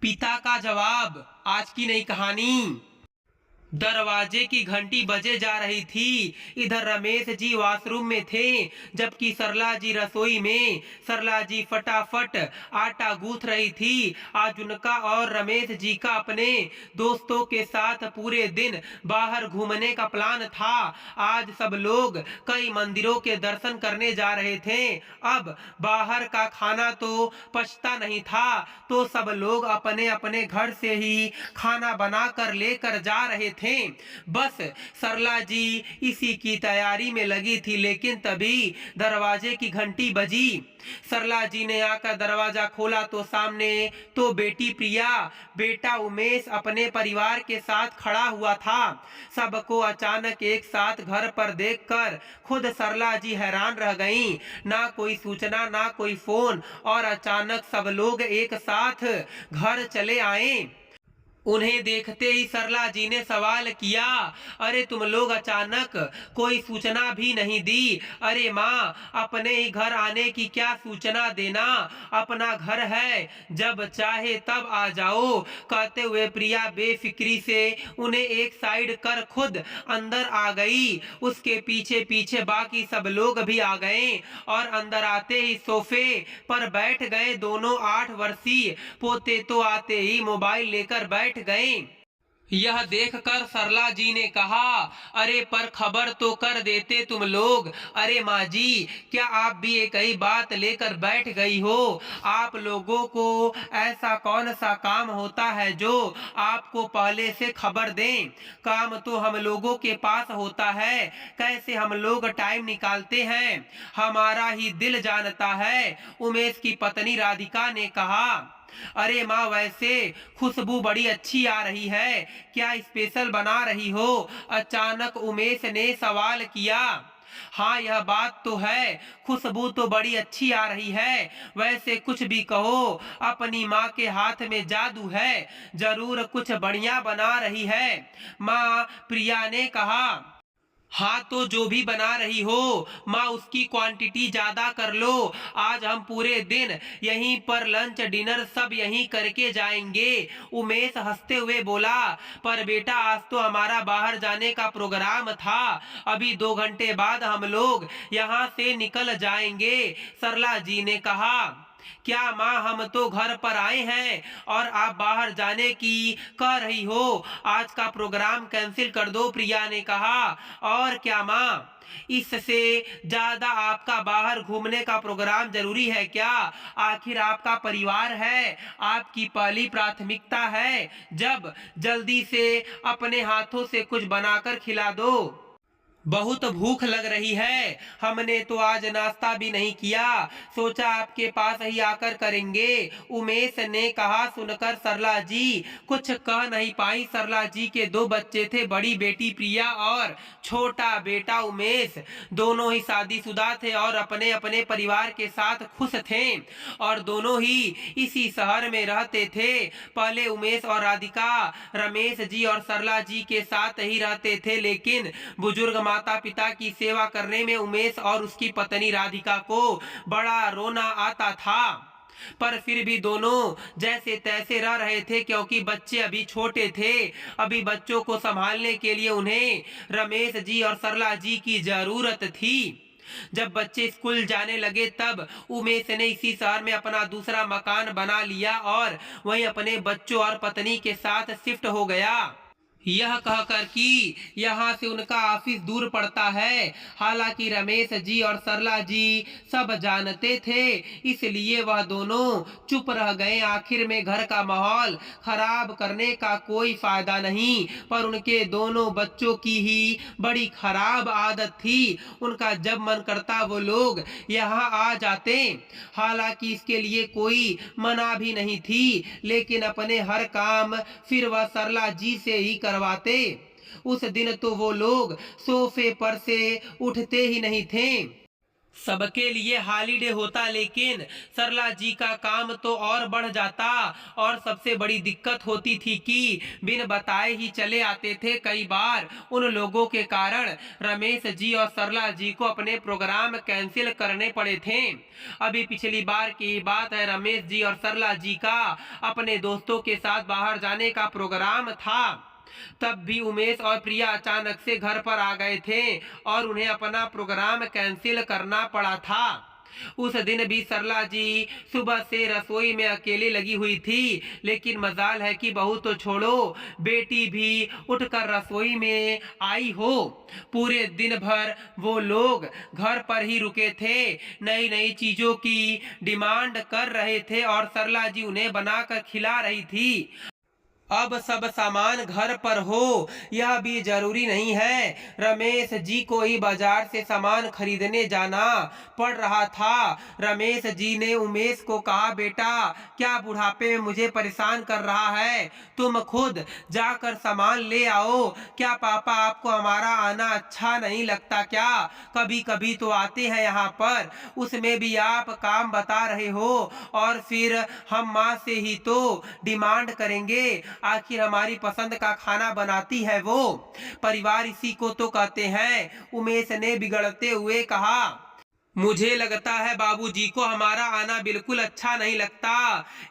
पिता का जवाब। आज की नई कहानी। दरवाजे की घंटी बजे जा रही थी। इधर रमेश जी वॉशरूम में थे, जबकि सरला जी रसोई में। सरला जी फटाफट आटा गूंथ रही थी। आज उनका और रमेश जी का अपने दोस्तों के साथ पूरे दिन बाहर घूमने का प्लान था। आज सब लोग कई मंदिरों के दर्शन करने जा रहे थे। अब बाहर का खाना तो पचता नहीं था, तो सब लोग अपने अपने घर से ही खाना बनाकर लेकर जा रहे थे। बस सरला जी इसी की तैयारी में लगी थी, लेकिन तभी दरवाजे की घंटी बजी। सरला जी ने आकर दरवाजा खोला तो सामने तो बेटी प्रिया, बेटा उमेश अपने परिवार के साथ खड़ा हुआ था। सबको अचानक एक साथ घर पर देखकर खुद सरला जी हैरान रह गईं। ना कोई सूचना, ना कोई फोन, और अचानक सब लोग एक साथ घर चले आए। उन्हें देखते ही सरला जी ने सवाल किया, अरे तुम लोग अचानक, कोई सूचना भी नहीं दी। अरे माँ, अपने ही घर आने की क्या सूचना देना, अपना घर है, जब चाहे तब आ जाओ। कहते हुए प्रिया बेफिक्री से उन्हें एक साइड कर खुद अंदर आ गई। उसके पीछे पीछे बाकी सब लोग भी आ गए और अंदर आते ही सोफे पर बैठ गए दोनों 8 वर्षीय पोते। तो आते ही मोबाइल लेकर बैठ गए। यह देखकर सरला जी ने कहा, अरे पर खबर तो कर देते तुम लोग। अरे माँ जी, क्या आप भी एक ही बात लेकर बैठ गई हो? आप लोगों को ऐसा कौन सा काम होता है जो आपको पहले से खबर दें? काम तो हम लोगों के पास होता है, कैसे हम लोग टाइम निकालते हैं, हमारा ही दिल जानता है। उमेश की पत्नी राधिका ने कहा, अरे माँ, वैसे खुशबू बड़ी अच्छी आ रही है, क्या स्पेशल बना रही हो? अचानक उमेश ने सवाल किया। हाँ, यह बात तो है, खुशबू तो बड़ी अच्छी आ रही है। वैसे कुछ भी कहो, अपनी माँ के हाथ में जादू है, जरूर कुछ बढ़िया बना रही है। माँ प्रिया ने कहा, हाँ तो जो भी बना रही हो माँ, उसकी क्वांटिटी ज्यादा कर लो। आज हम पूरे दिन यहीं पर लंच डिनर सब यहीं करके जाएंगे। उमेश हंसते हुए बोला, पर बेटा आज तो हमारा बाहर जाने का प्रोग्राम था, अभी 2 घंटे बाद हम लोग यहाँ से निकल जाएंगे। सरला जी ने कहा, क्या माँ, हम तो घर पर आए हैं और आप बाहर जाने की कह रही हो? आज का प्रोग्राम कैंसिल कर दो, प्रिया ने कहा। और क्या माँ, इससे ज्यादा आपका बाहर घूमने का प्रोग्राम जरूरी है क्या? आखिर आपका परिवार है, आपकी पहली प्राथमिकता है। जब जल्दी से अपने हाथों से कुछ बनाकर खिला दो, बहुत भूख लग रही है। हमने तो आज नाश्ता भी नहीं किया, सोचा आपके पास ही आकर करेंगे, उमेश ने कहा। सुनकर सरला जी कुछ कह नहीं पाई। सरला जी के 2 बच्चे थे, बड़ी बेटी प्रिया और छोटा बेटा उमेश। दोनों ही शादीशुदा थे और अपने अपने परिवार के साथ खुश थे, और दोनों ही इसी शहर में रहते थे। पहले उमेश और राधिका रमेश जी और सरला जी के साथ ही रहते थे, लेकिन बुजुर्ग माता पिता की सेवा करने में उमेश और उसकी पत्नी राधिका को बड़ा रोना आता था। पर फिर भी दोनों जैसे तैसे रह रहे थे, क्योंकि बच्चे अभी छोटे थे। अभी बच्चों को संभालने के लिए उन्हें रमेश जी और सरला जी की जरूरत थी। जब बच्चे स्कूल जाने लगे तब उमेश ने इसी शहर में अपना दूसरा मकान बना लिया और वहीं अपने बच्चों और पत्नी के साथ शिफ्ट हो गया। यह कहकर कि यहाँ से उनका ऑफिस दूर पड़ता है। हालांकि रमेश जी और सरला जी सब जानते थे, इसलिए वह दोनों चुप रह गए। आखिर में घर का माहौल खराब करने का कोई फायदा नहीं, पर उनके दोनों बच्चों की ही बड़ी खराब आदत थी। उनका जब मन करता वो लोग यहाँ आ जाते। हालांकि इसके लिए कोई मना भी नहीं थी, लेकिन अपने हर काम फिर वह सरला जी से ही करवाते। उस दिन तो वो लोग सोफे पर से उठते ही नहीं थे। सबके लिए हॉलीडे होता, लेकिन सरला जी का काम तो और बढ़ जाता। और सबसे बड़ी दिक्कत होती थी कि बिन बताए ही चले आते थे। कई बार उन लोगों के कारण रमेश जी और सरला जी को अपने प्रोग्राम कैंसिल करने पड़े थे। अभी पिछली बार की बात है, रमेश जी और सरला जी का अपने दोस्तों के साथ बाहर जाने का प्रोग्राम था। तब भी उमेश और प्रिया अचानक से घर पर आ गए थे और उन्हें अपना प्रोग्राम कैंसिल करना पड़ा था। उस दिन भी सरला जी सुबह से रसोई में अकेली लगी हुई थी, लेकिन मजाल है कि बहू तो छोड़ो, बेटी भी उठकर रसोई में आई हो। पूरे दिन भर वो लोग घर पर ही रुके थे, नई नई चीजों की डिमांड कर रहे थे और सरला जी उन्हें बनाकर खिला रही थी। अब सब सामान घर पर हो यह भी जरूरी नहीं है। रमेश जी को ही बाजार से सामान खरीदने जाना पड़ रहा था। रमेश जी ने उमेश को कहा, बेटा क्या बुढ़ापे में मुझे परेशान कर रहा है, तुम खुद जाकर सामान ले आओ। क्या पापा आपको हमारा आना अच्छा नहीं लगता क्या? कभी कभी तो आते हैं यहाँ पर, उसमें भी आप काम बता रहे हो और फिर हम माँ से ही तो डिमांड करेंगे। आखिर हमारी पसंद का खाना बनाती है वो, परिवार इसी को तो कहते हैं। उमेश ने बिगड़ते हुए कहा, मुझे लगता है बाबूजी को हमारा आना बिल्कुल अच्छा नहीं लगता।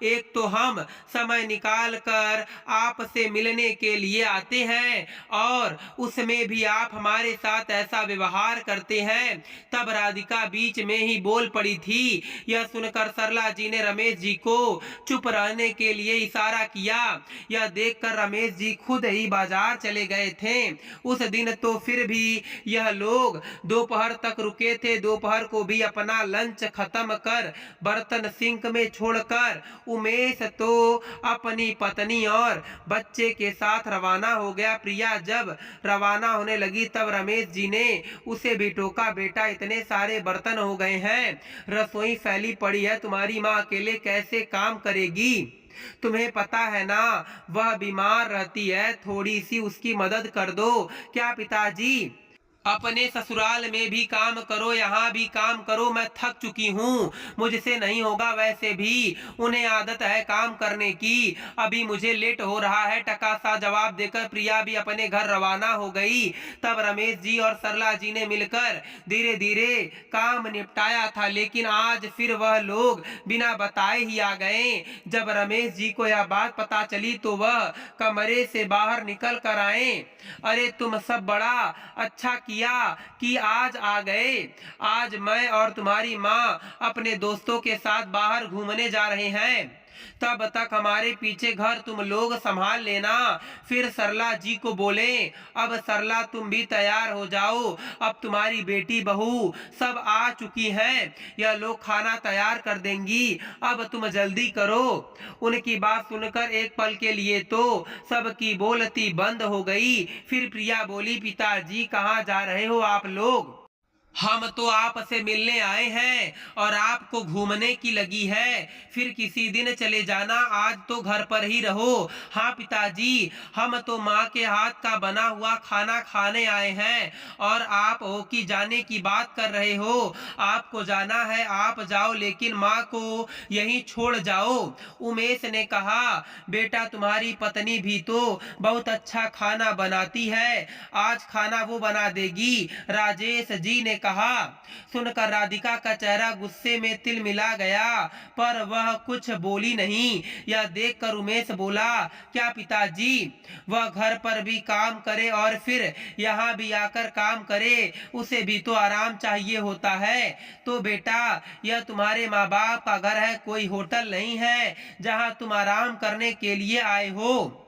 एक तो हम समय निकाल कर आपसे मिलने के लिए आते हैं और उसमें भी आप हमारे साथ ऐसा व्यवहार करते हैं। तब राधिका बीच में ही बोल पड़ी थी। यह सुनकर सरला जी ने रमेश जी को चुप रहने के लिए इशारा किया। यह देखकर रमेश जी खुद ही बाजार चले गए थे। उस दिन तो फिर भी यह लोग दोपहर तक रुके थे। दोपहर को भी अपना लंच खत्म कर बर्तन सिंक में छोड़कर उमेश तो अपनी पत्नी और बच्चे के साथ रवाना हो गया। प्रिया जब रवाना होने लगी तब रमेश जी ने उसे भी टोका, बेटा इतने सारे बर्तन हो गए हैं, रसोई फैली पड़ी है, तुम्हारी माँ अकेले कैसे काम करेगी? तुम्हें पता है ना वह बीमार रहती है, थोड़ी सी उसकी मदद कर दो। क्या पिताजी? अपने ससुराल में भी काम करो, यहाँ भी काम करो, मैं थक चुकी हूँ, मुझसे नहीं होगा। वैसे भी उन्हें आदत है काम करने की, अभी मुझे लेट हो रहा है। टका सा जवाब देकर प्रिया भी अपने घर रवाना हो गई। तब रमेश जी और सरला जी ने मिलकर धीरे धीरे काम निपटाया था, लेकिन आज फिर वह लोग बिना बताए ही आ गए। जब रमेश जी को यह बात पता चली तो वह कमरे से बाहर निकल कर आए। अरे तुम सब बड़ा अच्छा किया कि आज आ गए। आज मैं और तुम्हारी माँ अपने दोस्तों के साथ बाहर घूमने जा रहे हैं, तब तक हमारे पीछे घर तुम लोग संभाल लेना। फिर सरला जी को बोले, अब सरला तुम भी तैयार हो जाओ, अब तुम्हारी बेटी बहू सब आ चुकी हैं, यह लोग खाना तैयार कर देंगी, अब तुम जल्दी करो। उनकी बात सुनकर एक पल के लिए तो सबकी बोलती बंद हो गई। फिर प्रिया बोली, पिताजी कहाँ जा रहे हो आप लोग? हम तो आपसे मिलने आए हैं और आपको घूमने की लगी है, फिर किसी दिन चले जाना, आज तो घर पर ही रहो। हाँ पिताजी, हम तो माँ के हाथ का बना हुआ खाना खाने आए हैं और आप हो कि जाने की बात कर रहे हो। आपको जाना है आप जाओ, लेकिन माँ को यहीं छोड़ जाओ। उमेश ने कहा, बेटा तुम्हारी पत्नी भी तो बहुत अच्छा खाना बनाती है, आज खाना वो बना देगी, राजेश जी ने कहा। सुनकर राधिका का चेहरा गुस्से में तिलमिला गया, पर वह कुछ बोली नहीं। यह देखकर उमेश बोला, क्या पिताजी वह घर पर भी काम करे और फिर यहाँ भी आकर काम करे, उसे भी तो आराम चाहिए होता है। तो बेटा यह तुम्हारे माँ बाप का घर है, कोई होटल नहीं है जहाँ तुम आराम करने के लिए आए हो।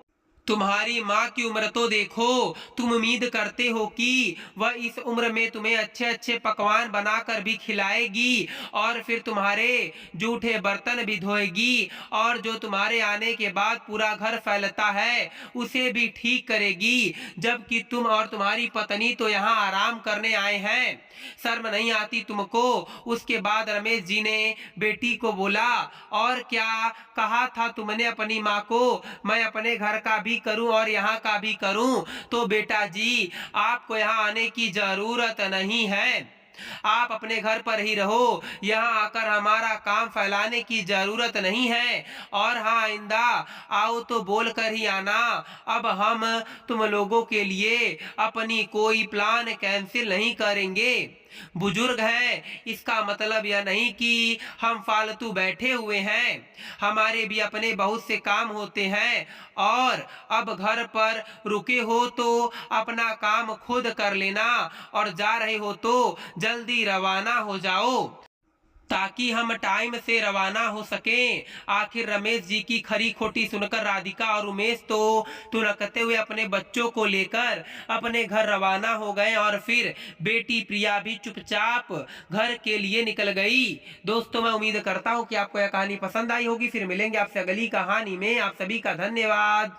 तुम्हारी माँ की उम्र तो देखो, तुम उम्मीद करते हो कि वह इस उम्र में तुम्हें अच्छे अच्छे पकवान बनाकर भी खिलाएगी और फिर तुम्हारे जूठे बर्तन भी धोएगी और जो तुम्हारे आने के बाद पूरा घर फैलता है उसे भी ठीक करेगी, जबकि तुम और तुम्हारी पत्नी तो यहाँ आराम करने आए हैं। शर्म नहीं आती तुमको? उसके बाद रमेश जी ने बेटी को बोला, और क्या कहा था तुमने अपनी माँ को, मैं अपने घर का भी करूं और यहाँ का भी करूं? तो बेटा जी आपको यहाँ आने की जरूरत नहीं है। आप अपने घर पर ही रहो, यहाँ आकर हमारा काम फैलाने की जरूरत नहीं है। और हाँ, आइंदा आओ तो बोल कर ही आना। अब हम तुम लोगों के लिए अपनी कोई प्लान कैंसिल नहीं करेंगे। बुजुर्ग है, इसका मतलब यह नहीं कि हम फालतू बैठे हुए हैं। हमारे भी अपने बहुत से काम होते हैं। और अब घर पर रुके हो तो अपना काम खुद कर लेना, और जा रहे हो तो जल्दी रवाना हो जाओ, ताकि हम टाइम से रवाना हो सकें। आखिर रमेश जी की खरी खोटी सुनकर राधिका और उमेश तो तुरकते हुए अपने बच्चों को लेकर अपने घर रवाना हो गए, और फिर बेटी प्रिया भी चुपचाप घर के लिए निकल गई। दोस्तों, मैं उम्मीद करता हूँ कि आपको यह कहानी पसंद आई होगी। फिर मिलेंगे आपसे अगली कहानी में। आप सभी का धन्यवाद।